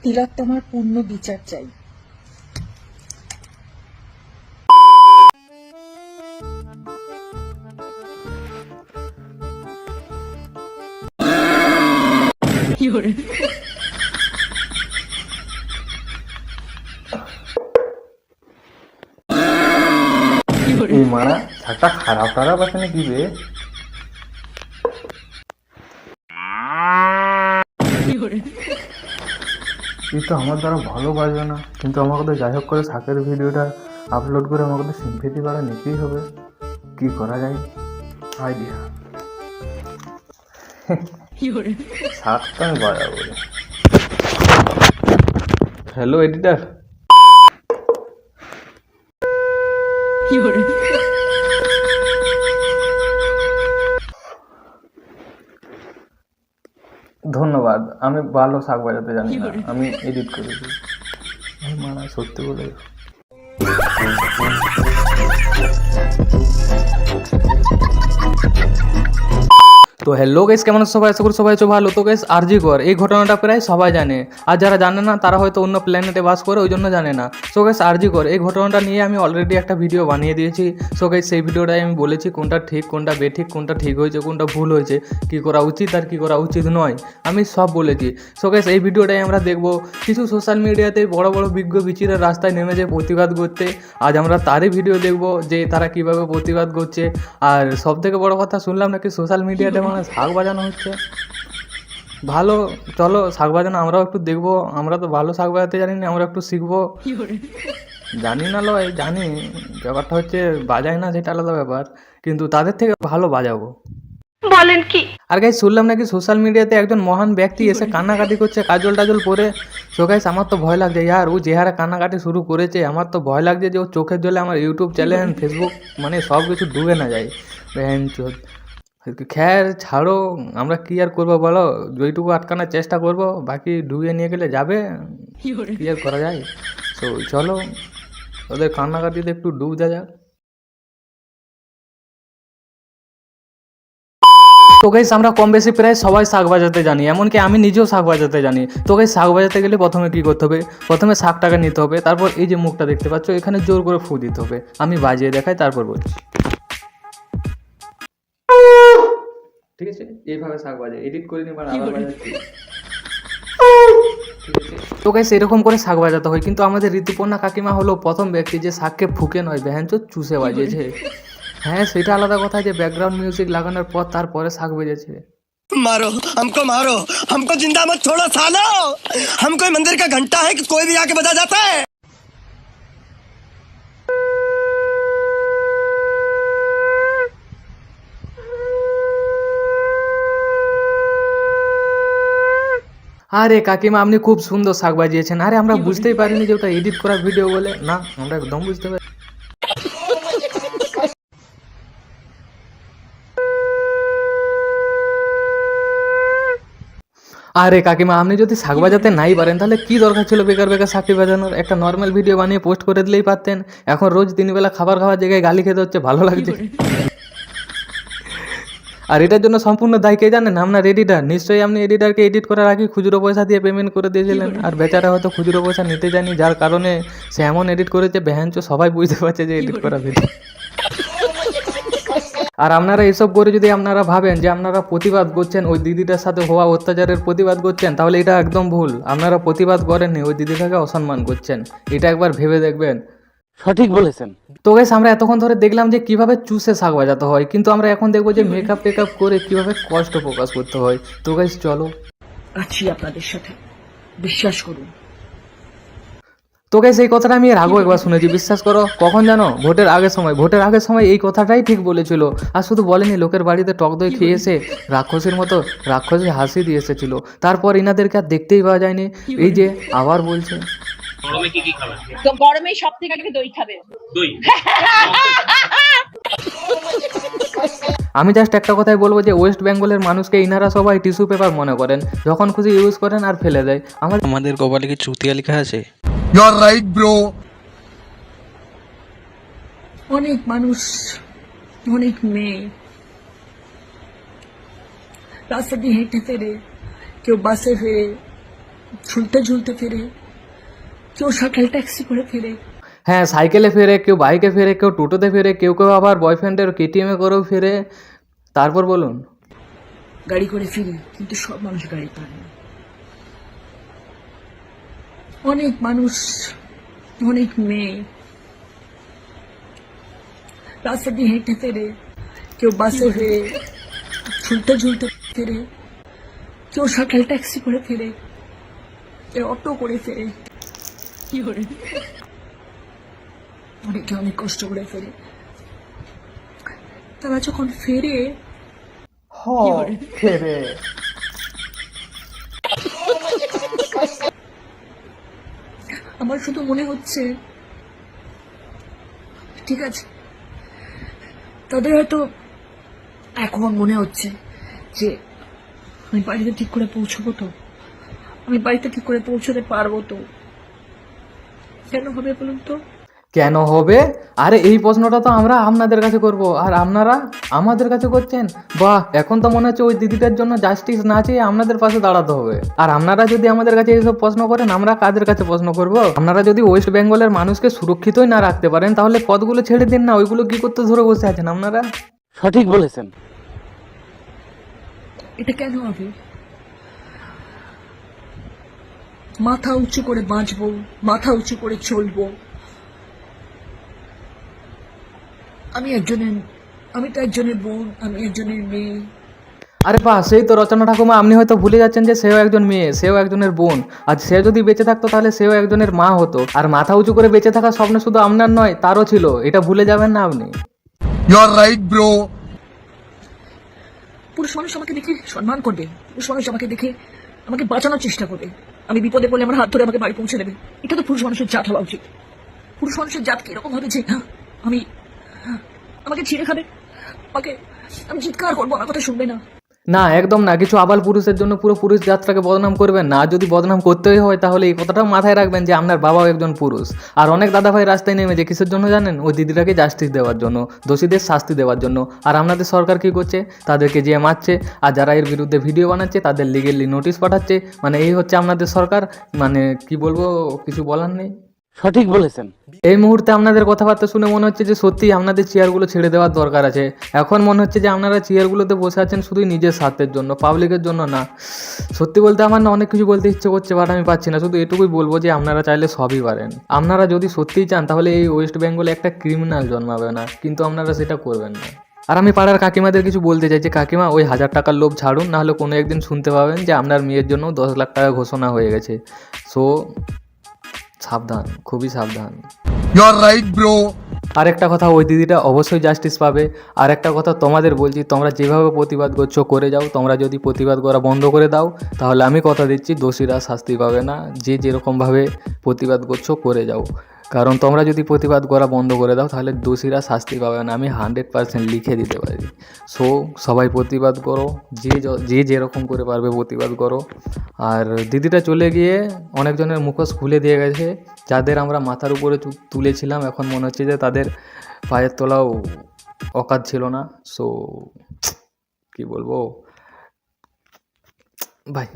তিলোত্তমার পূর্ণ বিচার চাই। এই মারা শাকটা খারাপ খারাপ আছে নাকি রে? এই তো আমার দ্বারা ভালো বাজবে না, কিন্তু আমাকে তো যাই হোক করে শাকের ভিডিওটা আপলোড করে আমাকে তো সিম্পেথি বাড়া নিতেই হবে। কি করা যায়? আইডিয়া শাকটা আমি বাজাবো। হ্যালো এডিটার, ধন্যবাদ। আমি ভালো শাক বাজাতে জানি না, আমি এডিট করেছি। মানে সত্যি বলে তো হ্যালো গাইস, কেমন আছো সবাই? আশা করি সবাই আছো ভালো। তো গাইস আরজি কর এই ঘটনাটা প্রায় সবাই জানে, আর যারা জানে না তারা হয়তো অন্য প্ল্যানেটে বাস করে ওই জন্য জানে না। সো গাইস আরজি কর এই ঘটনাটা নিয়ে আমি অলরেডি একটা ভিডিও বানিয়ে দিয়েছি। সো গাইস সেই ভিডিওটাই আমি বলেছি কোনটা ঠিক কোনটা বেঠিক, কোনটা ঠিক হয়েছে কোনটা ভুল হয়েছে, কী করা উচিত আর কী করা উচিত নয়, আমি সব বলেছি। সো গাইস এই ভিডিওটাই আমরা দেখবো কিছু সোশ্যাল মিডিয়াতে বড় বড় বিজ্ঞ বিচিরা রাস্তায় নেমে যায় প্রতিবাদ করতে। আজ আমরা তারই ভিডিও দেখবো যে তারা কীভাবে প্রতিবাদ করছে। আর সব থেকে বড় কথা শুনলাম নাকি সোশ্যাল মিডিয়াতে মানে শাক বাজানো হচ্ছে। ভালো, চলো শাক বাজানো আমরাও একটু দেখবো। আমরা তো ভালো শাক বাজাতে জানি না, আমরা একটু শিখবো। জানি না লয়, জানি ব্যাপারটা হচ্ছে বাজাই না সেটা আলাদা ব্যাপার, কিন্তু তাদের থেকে ভালো বাজাবো। বলেন কি? আর গাইস শুনলাম নাকি সোশ্যাল মিডিয়াতে একজন মহান ব্যক্তি এসে কান্নাকাটি করছে কাজল টাজল পরে। সো গাইস আমার তো ভয় লাগছে ইয়ার, ও যে হারে কান্নাকাটি শুরু করেছে আমার তো ভয় লাগছে যে ও চোখের জলে আমার ইউটিউব চ্যানেল ফেসবুক মানে সব কিছু ডুবে না যায়। খ্যার ছাড়ো, আমরা কি আর করবো বলো, যেইটুকু আটকানোর চেষ্টা করবো, বাকি ডুবিয়ে নিয়ে গেলে যাবে, কি আর করা যায়। তো চলো ওদের কান্নাকাটিতে একটু ডুব দেওয়া যাক। তো গাইস আমরা কম বেশি প্রায় সবাই শাক বাজাতে জানি, এমনকি আমি নিজেও শাক বাজাতে জানি। তো গাইস শাক বাজাতে গেলে প্রথমে কি করতে হবে? প্রথমে শাকটাকে নিতে হবে, তারপর এই যে মুখটা দেখতে পাচ্ছ এখানে জোর করে ফু দিতে হবে। আমি বাজিয়ে দেখাই তারপর বলছি, ঠিক আছে? এইভাবে শাক বাজে, এডিট করে নিবার আবার বাজাচ্ছি। তো গাইস এরকম করে শাক বাজাতে হয়, কিন্তু আমাদের ঋতুপর্ণা কাকিমা হলো প্রথম ব্যক্তি যে শাককে ফুকে নয় বেহেনচো চুষে বাজিয়েছে। হ্যাঁ সেটা আলাদা কথা যে ব্যাকগ্রাউন্ড মিউজিক লাগানোর পর তারপরে শাক বেজেছে। मारो हमको जिंदा मत छोड़ो सालो। हम कोई मंदिर का घंटा है कि कोई भी आके बजा जाता है। আরে কাকিমা আপনি খুব সুন্দর শাক বাজিয়েছেন। আরে আমরা বুঝতেই পারিনি যে ওটা এডিট করা ভিডিও বলে। না আমরা একদম বুঝতে পারি। আরে কাকিমা আপনি যদি শাক বাজাতে নাই পারেন তাহলে কি দরকার ছিল বেকার বেকার শাকটি বাজানোর? একটা নর্মাল ভিডিও বানিয়ে পোস্ট করে দিলেই পারতেন। এখন রোজ 3 বেলা খাবার খাওয়ার জায়গায় গালি খেতে হচ্ছে, ভালো লাগছে? আর এটার জন্য সম্পূর্ণ দায় কে জানেন? আপনার এডিটার। নিশ্চয়ই আপনি এডিটারকে এডিট করার আগে খুচরো পয়সা দিয়ে পেমেন্ট করে দিয়েছিলেন, আর বেচারা হয়তো খুচরো পয়সা নিতে যায়নি, যার কারণে সে এমন এডিট করেছে বেহাঞ্চো সবাই বুঝতে পারছে যে এডিট করা ভিডিও। আর আপনারা এসব করে যদি আপনারা ভাবেন যে আপনারা প্রতিবাদ করছেন ওই দিদিটার সাথে হওয়া অত্যাচারের প্রতিবাদ করছেন, তাহলে এটা একদম ভুল। আপনারা প্রতিবাদ করেননি, ওই দিদিটাকে অসম্মান করছেন। এটা একবার ভেবে দেখবেন। সঠিক বলেছেন। তো গাইস আমরা এতক্ষণ ধরে দেখলাম যে কিভাবে চুষে শাক বাজাতে হয়, কিন্তু আমরা এখন দেখবো যে মেকআপ টেকআপ করে কিভাবে কষ্ট প্রকাশ করতে হয়। তো গাইস চলো আছি আপনাদের সাথে, বিশ্বাস করুন। তো গাইস এই কথাটা আমি এর আগেও একবার শুনেছি, বিশ্বাস করো। কখন জানো? ভোটের আগের সময় এই কথাটাই ঠিক বলেছিল। আর শুধু বলেনি, লোকের বাড়িতে টক দই খেয়ে এসে রাক্ষসের মতো রাক্ষসী হাসি দিয়ে এসেছিল। তারপর ইনাদেরকে আর দেখতেই পাওয়া যায়নি। এই যে আবার বলছে গরমে কি কি খাবেন? তো গরমে সব থেকে আগে দই খাবে। দই। আমি জাস্ট একটা কথাই বলবো যে ওয়েস্ট বেঙ্গলের মানুষকে ইনারা সবাই টিস্যু পেপার মনে করেন, যখন খুশি ইউজ করেন আর ফেলে দেয়। আমাদের কপালে কি চুতিয়া লেখা আছে? You are right bro. অনেক মানুষ, অনেক মেয়ে রাস্তা দিয়ে হেঁটে ফেরে, কেউ বাসে ফেরে, ঝুলতে ঝুলতে ফেরে, কেউ সাইকেল ট্যাক্সি করে ফেরে, হ্যাঁ, সাইকেলে ফেরে, কেউ বাইকে ফেরে, কেউ টোটোতে ফেরে, কেউ কেউ আবার বয়ফ্রেন্ডের কেটিএমে করেও ফেরে। তারপর বলুন। গাড়ি করে ফিরে, কিন্তু সব মানুষ গাড়ি পায় না। অনেক মানুষ, অনেক মেয়ে রাস্তা দিয়ে হেঁটে ফেরে, কেউ বাসে ফেরে, ঝুলতে ঝুলতে ফেরে, কেউ সাইকেল ট্যাক্সি করে ফেরে, কেউ অটো করে ফেরে, অনেকে অনেক কষ্ট করে ফেরে। তারা যখন ফেরে, ফেরে আমার শুধু মনে হচ্ছে, ঠিক আছে, তাদের হয়তো এখন মনে হচ্ছে যে আমি বাড়িতে ঠিক করে পৌঁছবো তো, আমি বাড়িতে ঠিক করে পৌঁছতে পারবো তো। কেন হবে বলুন তো? কেন হবে? আরে এই প্রশ্নটা তো আমরা আপনাদের কাছে করব, আর আপনারা আমাদের কাছে করছেন। বাহ, এখন তো মনে হচ্ছে ওই দিদিটার জন্য জাস্টিস না চেয়ে আপনাদের পাশে দাঁড়াতে হবে। আর আপনারা যদি আমাদের কাছে এইসব প্রশ্ন করেন, আমরা কাদের কাছে প্রশ্ন করব? আপনারা যদি ওয়েস্ট বেঙ্গলের মানুষকে সুরক্ষিতই না রাখতে পারেন, তাহলে পদগুলো ছেড়ে দিন না। ওইগুলো কি করতে ধরে বসে আছেন আপনারা? সঠিক বলেছেন। এটা কেন হবে? মাথা উঁচু করে বাঁচবো, মাথা উঁচু করে চলবো। আমি তো একজনের বোন, আমি একজনের মেয়ে। আরে বাহ, সেই তো রচনা ঠাকুমা। আপনি হয়তো ভুলে যাচ্ছেন যে সেও একজন মেয়ে, সেও একজনের বোন। আর সে যদি বেঁচে থাকতো তাহলে সেও একজনের মা হতো। আর মাথা উঁচু করে বেঁচে থাকার স্বপ্ন শুধু আপনার নয়, তারও ছিল। এটা ভুলে যাবেন না আপনি। You are right bro. পুরুষ মানুষ আমাকে দেখে সম্মান করবে, পুরুষ মানুষ আমাকে দেখে আমাকে বাঁচানোর চেষ্টা করবে, আমি বিপদে পড়লে আমার হাত ধরে আমাকে বাড়ি পৌঁছে দেবে। এটা তো পুরুষ মানুষের জাত হওয়া উচিত। পুরুষ মানুষের জাত কি এরকম হবে যে আমাকে ছিঁড়ে খাবে, আমি চিৎকার করবো, আমার কথা শুনবে না? না, একদম না। কিছু আবাল পুরুষের জন্য পুরো পুরুষ জাতটাকে বদনাম করবেন না। আর যদি বদনাম করতেই হয়, তাহলে এই কথাটাও মাথায় রাখবেন যে আপনার বাবাও একজন পুরুষ। আর অনেক দাদাভাই রাস্তায় নেমেছে কিসের জন্য জানেন? ওই দিদিটাকে জাস্টিস দেওয়ার জন্য, দোষীদের শাস্তি দেওয়ার জন্য। আর আপনাদের সরকার কী করছে? তাদেরকে যেয়ে মারছে, আর যারা এর বিরুদ্ধে ভিডিও বানাচ্ছে তাদের লিগেলি নোটিশ পাঠাচ্ছে। মানে এই হচ্ছে আপনাদের সরকার। মানে কি বলবো, কিছু বলার নেই। সঠিক বলেছেন। এই মুহূর্তে আপনাদের কথাবার্তা শুনে মনে হচ্ছে যে সত্যি আপনাদের চেয়ারগুলো ছেড়ে দেওয়ার দরকার আছে। এখন মনে হচ্ছে যে আপনারা চেয়ারগুলোতে বসে আছেন শুধুই নিজের স্বার্থের জন্য, পাবলিকের জন্য না। সত্যি বলতে আমার না অনেক কিছু বলতে ইচ্ছে করছে, বাট আমি পাচ্ছি না। শুধু এটুকুই বলবো যে আপনারা চাইলে সবই পারেন। আপনারা যদি সত্যিই চান তাহলে এই ওয়েস্ট বেঙ্গলে একটা ক্রিমিনাল জন্মাবে না, কিন্তু আপনারা সেটা করবেন না। আর আমি পাড়ার কাকিমাদের কিছু বলতে চাই যে কাকিমা, ওই 1000 টাকার লোভ ছাড়ুন, নাহলে কোনো একদিন শুনতে পাবেন যে আপনার মেয়ের জন্য 10 লাখ টাকা ঘোষণা হয়ে গেছে। সো সাবধান, খুবই সাবধান। You are right bro. আরেকটা কথা, ওই দিদিটা অবশ্যই জাস্টিস পাবে। আর একটা কথা তোমাদের বলছি, তোমরা যেভাবে প্রতিবাদ করছো করে যাও। তোমরা যদি প্রতিবাদ করা বন্ধ করে দাও, তাহলে আমি কথা দিচ্ছি দোষীরা শাস্তি পাবে না। যে যেরকমভাবে প্রতিবাদ করছো করে যাও, কারণ তোমরা যদি প্রতিবাদ করা বন্ধ করে দাও তাহলে দোষীরা শাস্তি পাবে না। আমি 100% লিখে দিতে পারি। সো সবাই প্রতিবাদ করো, যে যেরকম করে পারবে প্রতিবাদ করো। আর দিদিটা চলে গিয়ে অনেকজনের মুখোশ খুলে দিয়ে গেছে। যাদের আমরা মাথার উপরে তুলেছিলাম, এখন মনে হচ্ছে যে তাদের পায়ের তলাও অকাত ছিল না। সো কি বলবো ভাই।